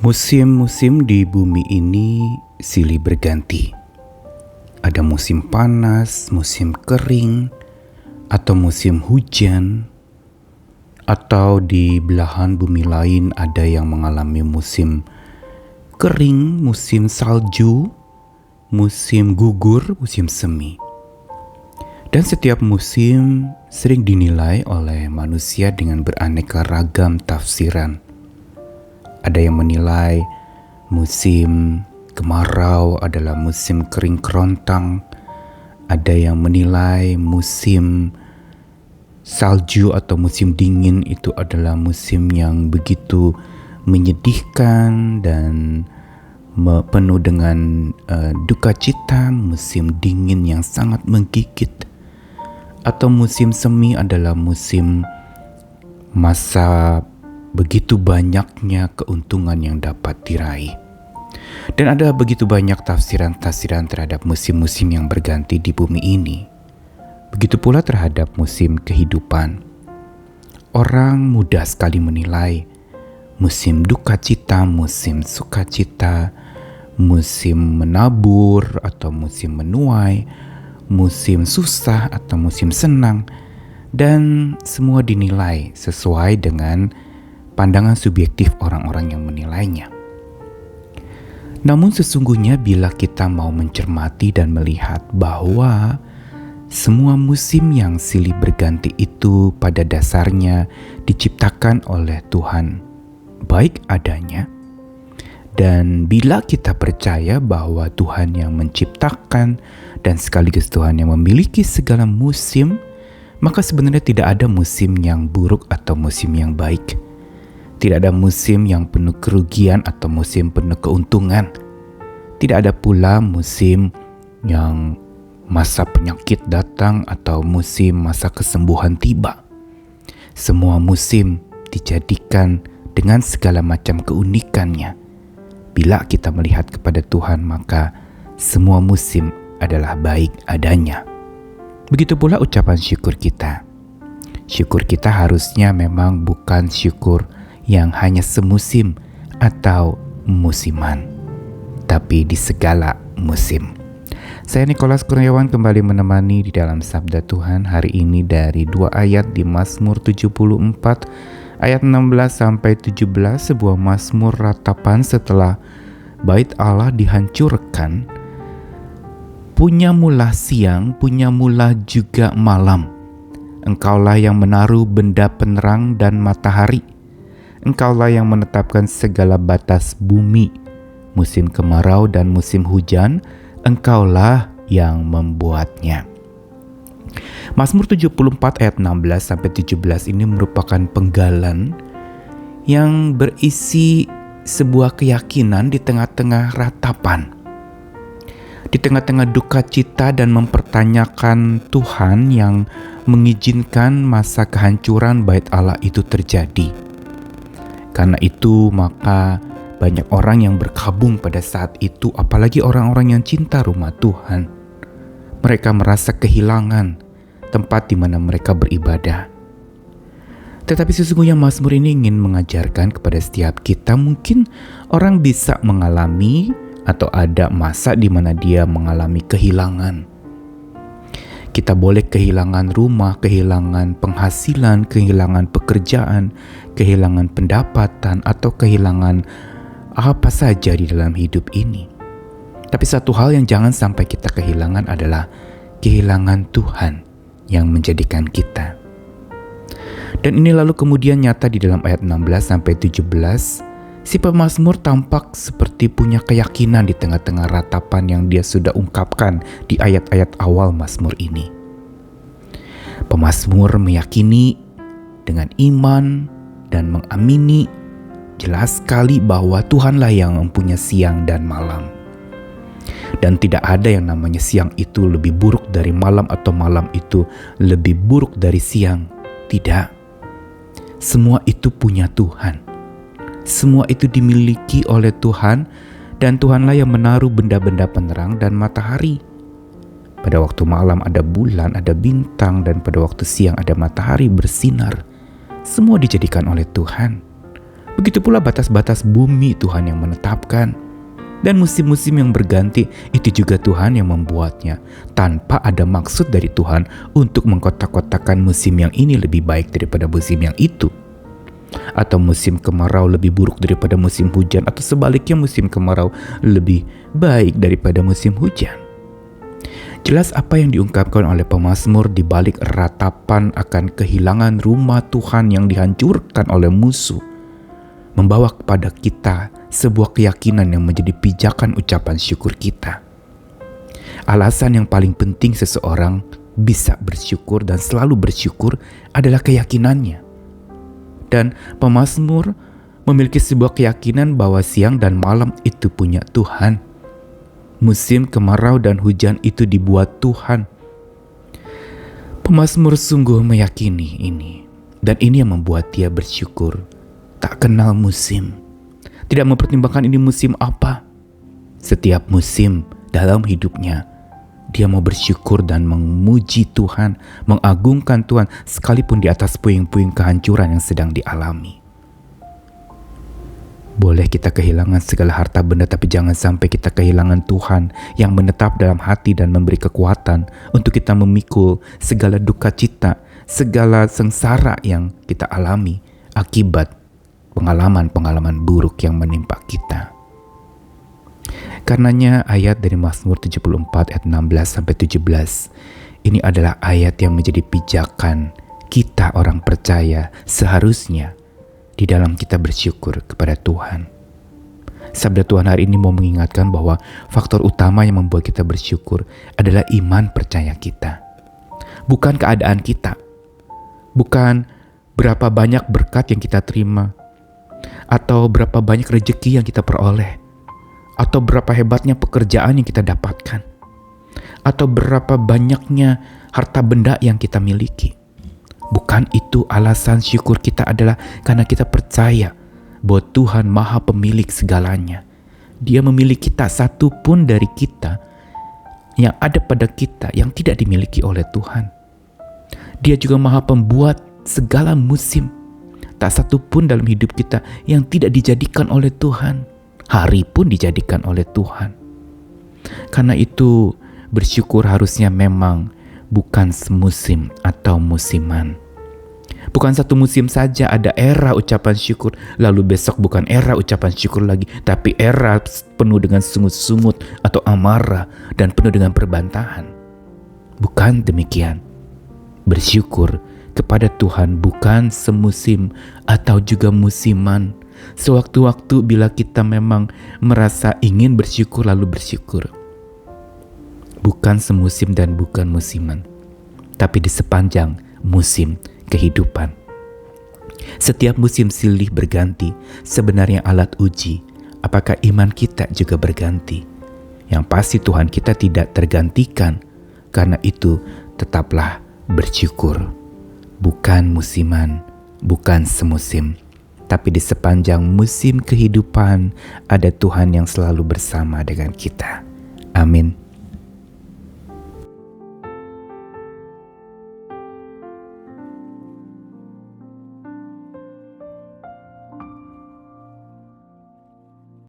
Musim-musim di bumi ini silih berganti. Ada musim panas, musim kering, atau musim hujan, atau di belahan bumi lain ada yang mengalami musim kering, musim salju, musim gugur, musim semi. Dan setiap musim sering dinilai oleh manusia dengan beraneka ragam tafsiran. Ada yang menilai musim kemarau adalah musim kering kerontang. Ada yang menilai musim salju atau musim dingin itu adalah musim yang begitu menyedihkan dan penuh dengan duka cita, musim dingin yang sangat menggigit. Atau musim semi adalah musim masa begitu banyaknya keuntungan yang dapat diraih. Dan ada begitu banyak tafsiran-tafsiran terhadap musim-musim yang berganti di bumi ini. Begitu pula terhadap musim kehidupan. Orang mudah sekali menilai musim duka cita, musim sukacita, musim menabur atau musim menuai, musim susah atau musim senang, dan semua dinilai sesuai dengan pandangan subjektif orang-orang yang menilainya. Namun sesungguhnya bila kita mau mencermati dan melihat bahwa semua musim yang silih berganti itu pada dasarnya diciptakan oleh Tuhan baik adanya, dan bila kita percaya bahwa Tuhan yang menciptakan dan sekaligus Tuhan yang memiliki segala musim, maka sebenarnya tidak ada musim yang buruk atau musim yang baik. Tidak ada musim yang penuh kerugian atau musim penuh keuntungan. Tidak ada pula musim yang masa penyakit datang atau musim masa kesembuhan tiba. Semua musim dijadikan dengan segala macam keunikannya. Bila kita melihat kepada Tuhan, maka semua musim adalah baik adanya. Begitu pula ucapan syukur kita. Syukur kita harusnya memang bukan syukur yang hanya semusim atau musiman, tapi di segala musim. Saya Nikolas Kurniawan kembali menemani di dalam Sabda Tuhan hari ini dari 2 ayat di Mazmur 74 ayat 16-17, sebuah mazmur ratapan setelah bait Allah dihancurkan. Punyamulah siang, punyamulah juga malam. Engkaulah yang menaruh benda penerang dan matahari. Engkaulah yang menetapkan segala batas bumi. Musim kemarau dan musim hujan, Engkaulah yang membuatnya. Mazmur 74 ayat 16-17 ini merupakan penggalan yang berisi sebuah keyakinan di tengah-tengah ratapan. Di tengah-tengah duka cita dan mempertanyakan Tuhan yang mengizinkan masa kehancuran bait Allah itu terjadi. Karena itu maka banyak orang yang berkabung pada saat itu, apalagi orang-orang yang cinta rumah Tuhan. Mereka merasa kehilangan tempat di mana mereka beribadah. Tetapi sesungguhnya mazmur ini ingin mengajarkan kepada setiap kita, mungkin orang bisa mengalami atau ada masa di mana dia mengalami kehilangan. Kita boleh kehilangan rumah, kehilangan penghasilan, kehilangan pekerjaan, kehilangan pendapatan, atau kehilangan apa saja di dalam hidup ini. Tapi satu hal yang jangan sampai kita kehilangan adalah kehilangan Tuhan yang menjadikan kita. Dan ini lalu kemudian nyata di dalam ayat 16-17, si pemazmur tampak seperti punya keyakinan di tengah-tengah ratapan yang dia sudah ungkapkan di ayat-ayat awal mazmur ini. Pemazmur meyakini dengan iman dan mengamini jelas sekali bahwa Tuhanlah yang mempunyai siang dan malam. Dan tidak ada yang namanya siang itu lebih buruk dari malam atau malam itu lebih buruk dari siang. Tidak. Semua itu punya Tuhan. Semua itu dimiliki oleh Tuhan, dan Tuhanlah yang menaruh benda-benda penerang dan matahari. Pada waktu malam ada bulan, ada bintang, dan pada waktu siang ada matahari bersinar. Semua dijadikan oleh Tuhan. Begitu pula batas-batas bumi Tuhan yang menetapkan. Dan musim-musim yang berganti itu juga Tuhan yang membuatnya, tanpa ada maksud dari Tuhan untuk mengkotak-kotakan musim yang ini lebih baik daripada musim yang itu. Atau musim kemarau lebih buruk daripada musim hujan, atau sebaliknya musim kemarau lebih baik daripada musim hujan. Jelas apa yang diungkapkan oleh pemazmur di balik ratapan akan kehilangan rumah Tuhan yang dihancurkan oleh musuh, membawa kepada kita sebuah keyakinan yang menjadi pijakan ucapan syukur kita. Alasan yang paling penting seseorang bisa bersyukur dan selalu bersyukur adalah keyakinannya. Dan pemazmur memiliki sebuah keyakinan bahwa siang dan malam itu punya Tuhan. Musim kemarau dan hujan itu dibuat Tuhan. Pemazmur sungguh meyakini ini, dan ini yang membuat dia bersyukur. Tak kenal musim, tidak mempertimbangkan ini musim apa. Setiap musim dalam hidupnya, dia mau bersyukur dan memuji Tuhan, mengagungkan Tuhan sekalipun di atas puing-puing kehancuran yang sedang dialami. Boleh kita kehilangan segala harta benda, tapi jangan sampai kita kehilangan Tuhan yang menetap dalam hati dan memberi kekuatan untuk kita memikul segala duka cita, segala sengsara yang kita alami akibat pengalaman-pengalaman buruk yang menimpa kita. Karenanya ayat dari Mazmur 74 ayat 16-17 ini adalah ayat yang menjadi pijakan kita orang percaya seharusnya di dalam kita bersyukur kepada Tuhan. Sabda Tuhan hari ini mau mengingatkan bahwa faktor utama yang membuat kita bersyukur adalah iman percaya kita. Bukan keadaan kita. Bukan berapa banyak berkat yang kita terima, atau berapa banyak rezeki yang kita peroleh, atau berapa hebatnya pekerjaan yang kita dapatkan, atau berapa banyaknya harta benda yang kita miliki. Bukan itu alasan syukur kita, adalah karena kita percaya bahwa Tuhan Maha Pemilik segalanya. Dia memiliki tak satu pun dari kita yang ada pada kita yang tidak dimiliki oleh Tuhan. Dia juga Maha Pembuat segala musim. Tak satu pun dalam hidup kita yang tidak dijadikan oleh Tuhan. Hari pun dijadikan oleh Tuhan. Karena itu bersyukur harusnya memang bukan semusim atau musiman. Bukan satu musim saja ada era ucapan syukur, lalu besok bukan era ucapan syukur lagi, tapi era penuh dengan sungut-sungut atau amarah dan penuh dengan perbantahan. Bukan demikian. Bersyukur kepada Tuhan bukan semusim atau juga musiman. Sewaktu-waktu bila kita memang merasa ingin bersyukur, lalu bersyukur. Bukan semusim dan bukan musiman, tapi di sepanjang musim kehidupan. Setiap musim silih berganti, sebenarnya alat uji apakah iman kita juga berganti. Yang pasti Tuhan kita tidak tergantikan. Karena itu tetaplah bersyukur. Bukan musiman, bukan semusim, tapi di sepanjang musim kehidupan ada Tuhan yang selalu bersama dengan kita. Amin.